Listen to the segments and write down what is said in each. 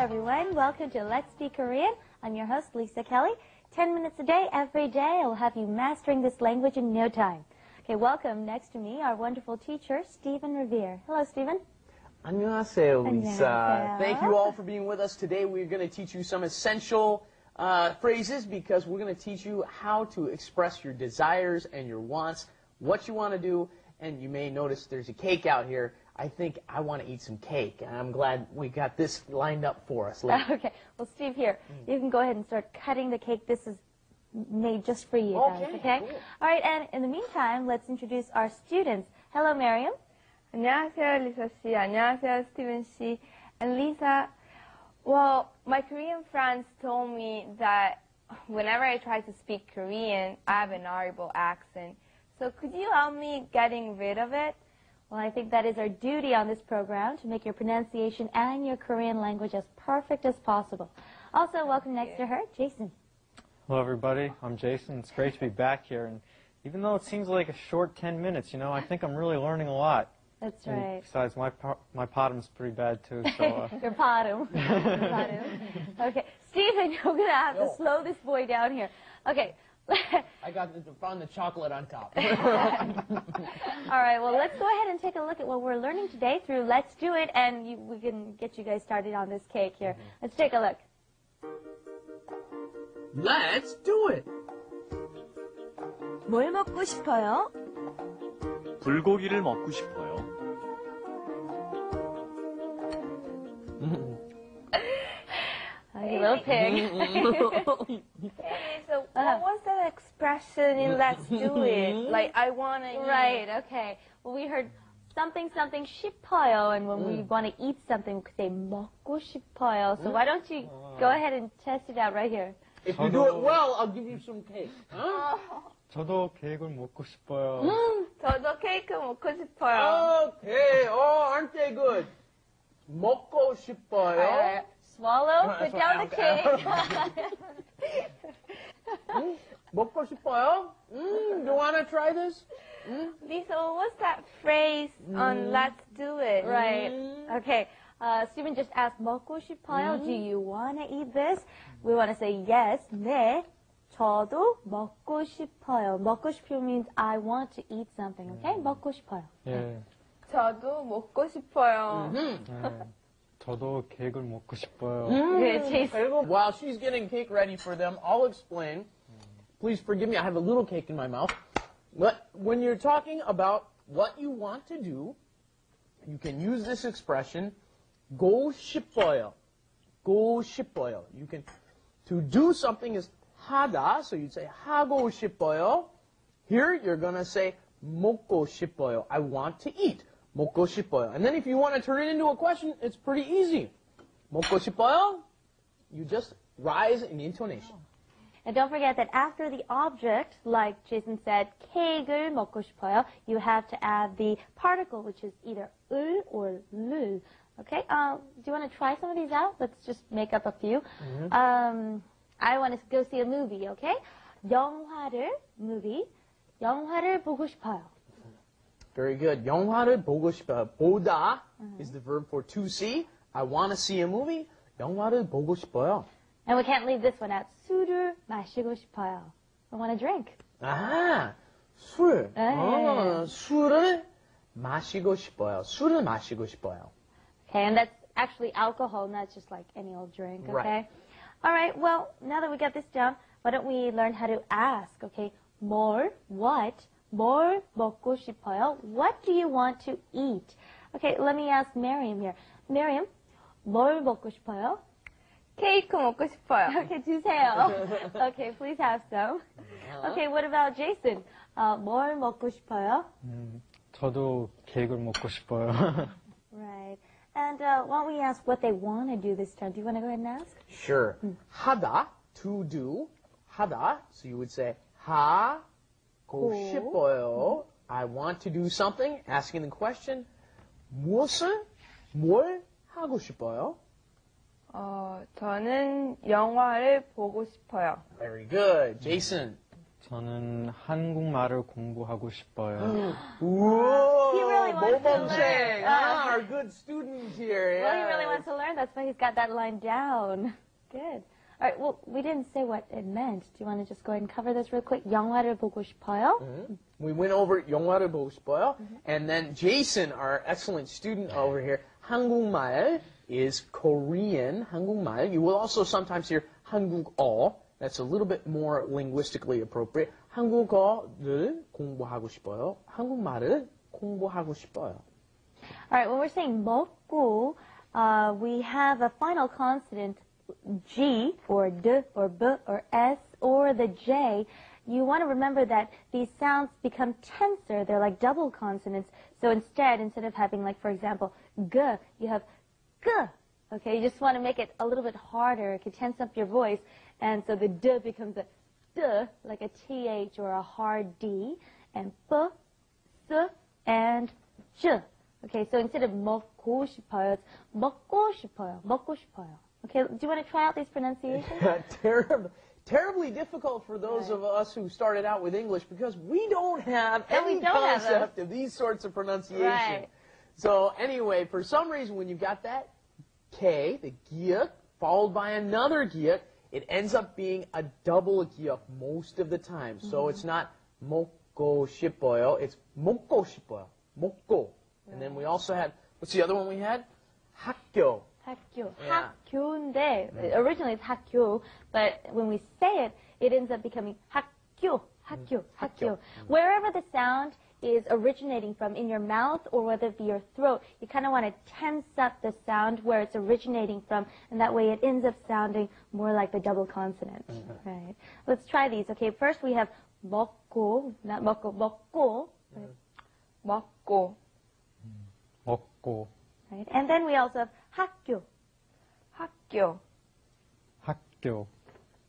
everyone. Welcome to Let's Speak Korean. I'm your host, Lisa Kelly. 10 minutes a day, every day, I'll have you mastering this language in no time. Okay, welcome next to me, our wonderful teacher, Stephen Revere. Hello, Stephen. 안녕하세요, Lisa. 안녕하세요. Thank you all for being with us today. We're going to teach you some essential phrases because we're going to teach you how to express your desires and your wants, what you want to do, and you may notice there's a cake out here. I think I want to eat some cake, and I'm glad we got this lined up for us. Okay, well, Steve, here, you can go ahead and start cutting the cake. This is made just for you guys, okay? Cool. All right, and in the meantime, let's introduce our students. Hello, Miriam. 안녕하세요, Lisa 씨. 안녕하세요, Steven 씨. And Lisa, well, my Korean friends told me that whenever I try to speak Korean, I have an horrible accent. So could you help me getting rid of it? Well, I think that is our duty on this program, to make your pronunciation and your Korean language as perfect as possible. Also, welcome next to her, Jason. Hello, everybody. I'm Jason. It's great to be back here. And even though it seems like a short 10 minutes, you know, I think I'm really learning a lot. That's And right. besides, my bottom's pretty bad, too. So, Your bottom. Okay, Stephen, you're going to have to slow this boy down here. Okay. I found the chocolate on top. All right, well, let's go ahead and take a look at what we're learning today through Let's Do It, and we can get you guys started on this cake here. Let's take a look. Let's do it. 뭘 먹고 싶어요? 불고기를 먹고 싶어요. You little pig. Hey, so what was that expression in Let's Do It? Like, I want to Right, okay. Well, we heard something 싶어요, and when we want to eat something, we could say 먹고 싶어요. So why don't you go ahead and test it out right here. If you do it well, I'll give you some cake. Huh? 저도 케이크를 먹고 싶어요. 저도 케이크 먹고 싶어요. Okay. Oh, aren't they good? 먹고 싶어요. Swallow, put down the cake. 먹고 싶어요? You want to try this? Lisa, what was that phrase on Let's Do It? Right. Okay. Stephen just asked, 먹고 싶어요? Do you want to eat this? We want to say yes. 네. 저도 먹고 싶어요. 먹고 싶어요 means I want to eat something. Okay? 먹고 싶어요. 예. 저도 먹고 싶어요. 네. 저도 케이크를 먹고 싶어요. Good, Jason. While she's getting cake ready for them, I'll explain. Please forgive me, I have a little cake in my mouth. But when you're talking about what you want to do, you can use this expression, go 싶어요. Go 싶어요. You can, to do something is 하다, so you'd say 하고 싶어요. Here, you're going to say 먹고 싶어요. I want to eat. 먹고 싶어요. And then if you want to turn it into a question, it's pretty easy. 먹고 싶어요? You just rise in intonation. And don't forget that after the object, like Jason said, 케이크를 먹고 싶어요, you have to add the particle, which is either 을 or 를. Okay? Do you want to try some of these out? Let's just make up a few. I want to go see a movie, okay? movie. 영화를 보고 싶어요. Very good. 영화를 보고 싶어요. 보다 is the verb for to see. I want to see a movie. 영화를 보고 싶어요. And we can't leave this one out. 술을 마시고 싶어요. I want to drink. 아, 술. 네. 술을 마시고 싶어요. 술을 마시고 싶어요. Okay, and that's actually alcohol, not just like any old drink, okay? Right. All right, well, now that we got this down, why don't we learn how to ask, okay? 뭘, what, 뭘 먹고 싶어요? What do you want to eat? Okay, let me ask Miriam here. Miriam, 뭘 먹고 싶어요? 케이크 먹고 싶어요. Okay, 주세요. Okay, please have some. Okay, what about Jason? 뭘 먹고 싶어요? 저도 케이크를 먹고 싶어요. Right. And why don't we ask what they want to do this time? Do you want to go ahead and ask? Sure. 하다, to do. 하다, so you would say 하고 싶어요. I want to do something, asking the question. 무엇을, 뭘 하고 싶어요? 저는 영화를 보고 싶어요. Very good. Jason. 저는 한국말을 공부하고 싶어요. He really wants to Bobong learn. Chang, our good student here. Well, he really yes. wants to learn. That's why he's got that line down. Good. All right. Well, we didn't say what it meant. Do you want to just go ahead and cover this real quick? 영화를 보고 싶어요. We went over 영화를 보고 싶어요. And then Jason, our excellent student over here, 한국말 is Korean. 한국말. You will also sometimes hear 한국어. That's a little bit more linguistically appropriate. 한국어를 공부하고 싶어요. 한국말을 공부하고 싶어요. All right. When we're saying 먹고, we have a final consonant G or D or B or S or the J. You want to remember that these sounds become tenser. They're like double consonants. So instead of having, like, for example, G, you have G. Okay, you just want to make it a little bit harder. It can tense up your voice. And so the D becomes a D, like a TH or a hard D. And B, S, and J. Okay, so instead of 먹고 싶어요, it's 먹고 싶어요, 먹고 싶어요. Okay, do you want to try out these pronunciations? Terribly difficult for those of us who started out with English because we don't have No, we any don't have concept of these sorts of pronunciation. Right. So anyway, for some reason, when you got that K, the giuk, followed by another giuk, it ends up being a double giuk most of the time. So it's not 먹고 싶어요, it's 먹고 싶어요, 먹고. And then we also had, what's the other one we had? 학교. 학교. Yeah. 학교인데, originally it's 학교, but when we say it, it ends up becoming 학교, 학교, 학교. Wherever the sound is originating from, in your mouth or whether it be your throat, you kind of want to tense up the sound where it's originating from, and that way it ends up sounding more like the double consonant. Right. Let's try these. Okay, first we have 먹고, not 먹고, 먹고. 먹고, 먹고, Right. And then we also have 학교. 학교, 학교,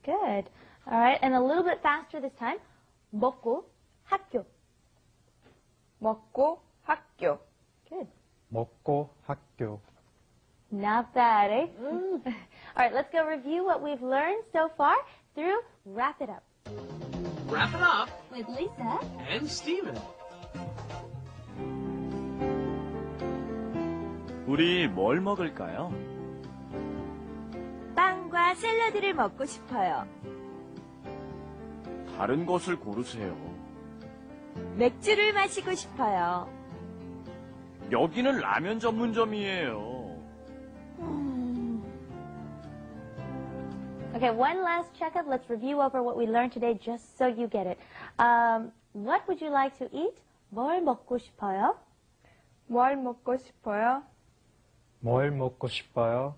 Good. All right, and a little bit faster this time. 먹고, 학교. 먹고, 학교. Good. 먹고, 학교. Not bad, eh? All right, let's go review what we've learned so far through Wrap It Up Wrap it up with Lisa. and Steven. 우리 뭘 먹을까요? 빵과 샐러드를 먹고 싶어요. 다른 것을 고르세요. 맥주를 마시고 싶어요. 여기는 라면 전문점이에요. Okay, one last checkup. Let's review over what we learned today just so you get it. What would you like to eat? 뭘 먹고 싶어요? 뭘 먹고 싶어요? 뭘 먹고 싶어요?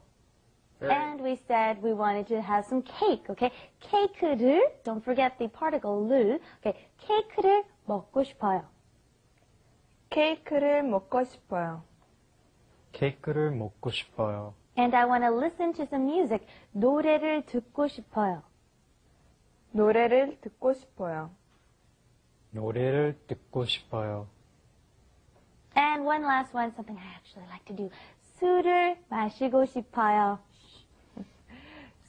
And we said we wanted to have some cake, okay? 케이크를, don't forget the particle 를, okay? 케이크를 먹고 싶어요. 케이크를 먹고 싶어요. 케이크를 먹고 싶어요. And I want to listen to some music. 노래를 듣고 싶어요. 노래를 듣고 싶어요. 노래를 듣고 싶어요. And one last one, something I actually like to do. 술을 마시고 싶어요.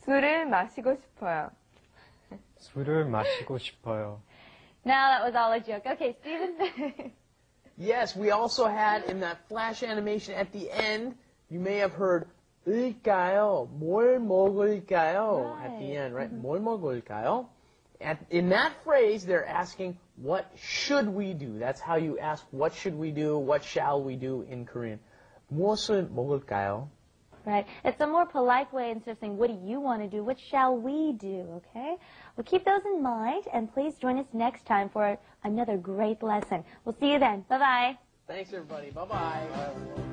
술을 마시고 싶어요. 술을 마시고 싶어요. Now that was all a joke. Okay, Steven. Yes, we also had in that flash animation at the end, you may have heard 을까요? 뭘 먹을까요? At the end, right? 뭘 먹을까요? In that phrase, they're asking, what should we do? That's how you ask, what should we do? What shall we do in Korean? 무엇을 먹을까요? Right. It's a more polite way instead of saying, what do you want to do? What shall we do? Okay? Well, keep those in mind, and please join us next time for another great lesson. We'll see you then. Bye-bye. Thanks, everybody. Bye-bye.